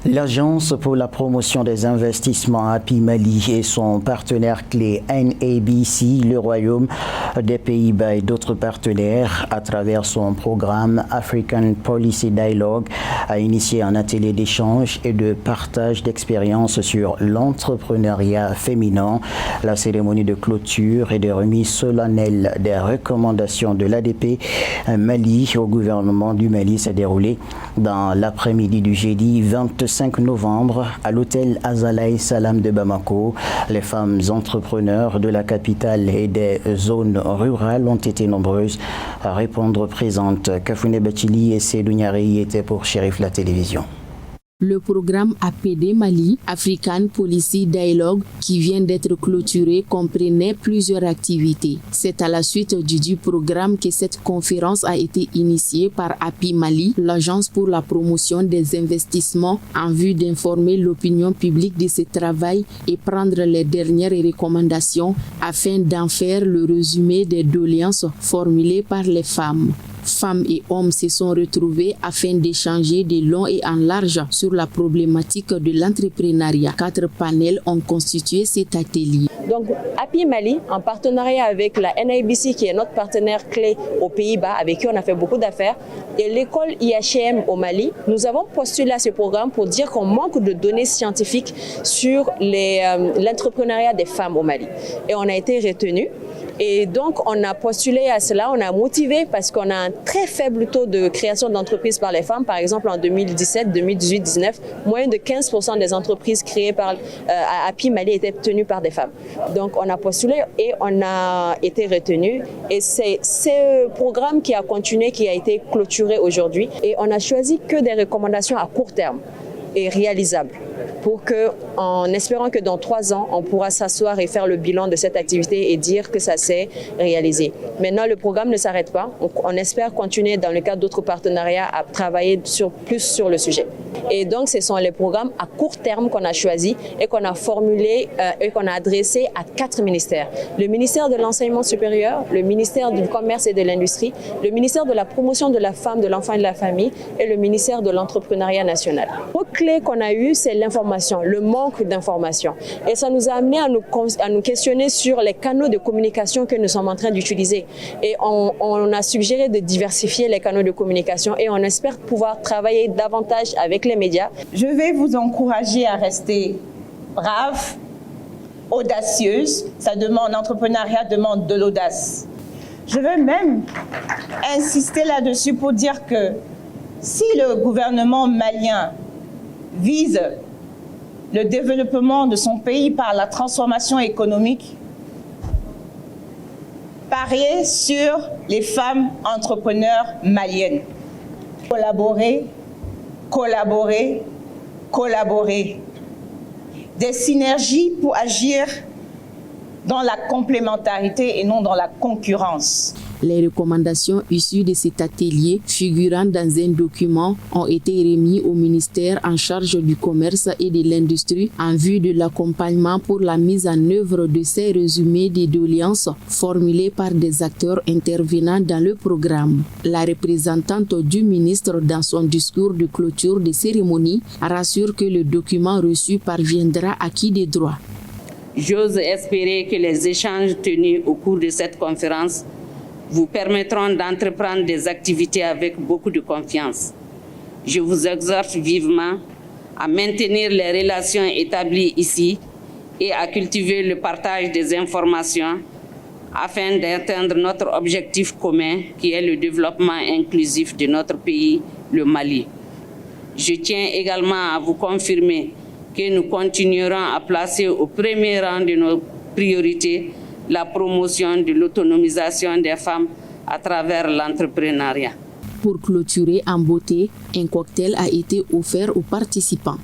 L'Agence pour la promotion des investissements API Mali et son partenaire clé NABC, le Royaume des Pays-Bas et d'autres partenaires, à travers son programme African Policy Dialogue, a initié un atelier d'échange et de partage d'expériences sur l'entrepreneuriat féminin. La cérémonie de clôture et de remise solennelle des recommandations de l'ADP Mali au gouvernement du Mali s'est déroulée dans l'après-midi du jeudi 25 novembre à l'hôtel Azalaï Salam de Bamako. Les femmes entrepreneurs de la capitale et des zones rurales ont été nombreuses à répondre présentes. Kafoune Bachili et Seydou Niari étaient pour Chérif la télévision. Le programme APD Mali, African Policy Dialogue, qui vient d'être clôturé, comprenait plusieurs activités. C'est à la suite du programme que cette conférence a été initiée par API Mali, l'Agence pour la promotion des investissements, en vue d'informer l'opinion publique de ce travail et prendre les dernières recommandations afin d'en faire le résumé des doléances formulées par les femmes. Femmes et hommes se sont retrouvés afin d'échanger de long et en large sur la problématique de l'entrepreneuriat. 4 panels ont constitué cet atelier. Donc, API Mali, en partenariat avec la NABC, qui est notre partenaire clé aux Pays-Bas, avec qui on a fait beaucoup d'affaires, et l'école IHM au Mali, nous avons postulé à ce programme pour dire qu'on manque de données scientifiques sur l'entrepreneuriat des femmes au Mali. Et on a été retenus. Et donc, on a postulé à cela, on a motivé parce qu'on a un très faible taux de création d'entreprises par les femmes. Par exemple, en 2017, 2018, 2019, moins de 15% des entreprises créées par API Mali étaient tenues par des femmes. Donc, on a postulé et on a été retenus. Et c'est ce programme qui a continué, qui a été clôturé aujourd'hui. Et on a choisi que des recommandations à court terme et réalisables, pour que, en espérant que dans 3 ans, on pourra s'asseoir et faire le bilan de cette activité et dire que ça s'est réalisé. Maintenant, le programme ne s'arrête pas. On espère continuer, dans le cadre d'autres partenariats, à travailler plus sur le sujet. Et donc, ce sont les programmes à court terme qu'on a choisis et qu'on a formulés et qu'on a adressés à 4 ministères. Le ministère de l'Enseignement supérieur, le ministère du Commerce et de l'Industrie, le ministère de la Promotion de la Femme, de l'Enfant et de la Famille et le ministère de l'Entrepreneuriat national. Le clé qu'on a eu, c'est l'information, le manque d'information. Et ça nous a amené à nous questionner sur les canaux de communication que nous sommes en train d'utiliser. Et on a suggéré de diversifier les canaux de communication et on espère pouvoir travailler davantage avec les médias. Je vais vous encourager à rester brave, audacieuse. L'entrepreneuriat demande de l'audace. Je veux même insister là-dessus pour dire que si le gouvernement malien vise le développement de son pays par la transformation économique, parier sur les femmes entrepreneurs maliennes. Collaborer, collaborer, collaborer. Des synergies pour agir dans la complémentarité et non dans la concurrence. Les recommandations issues de cet atelier, figurant dans un document, ont été remises au ministère en charge du commerce et de l'industrie en vue de l'accompagnement pour la mise en œuvre de ces résumés des doléances formulées par des acteurs intervenant dans le programme. La représentante du ministre, dans son discours de clôture de cérémonie, rassure que le document reçu parviendra à qui de droit. J'ose espérer que les échanges tenus au cours de cette conférence vous permettront d'entreprendre des activités avec beaucoup de confiance. Je vous exhorte vivement à maintenir les relations établies ici et à cultiver le partage des informations afin d'atteindre notre objectif commun qui est le développement inclusif de notre pays, le Mali. Je tiens également à vous confirmer que nous continuerons à placer au premier rang de nos priorités la promotion de l'autonomisation des femmes à travers l'entrepreneuriat. Pour clôturer en beauté, un cocktail a été offert aux participants.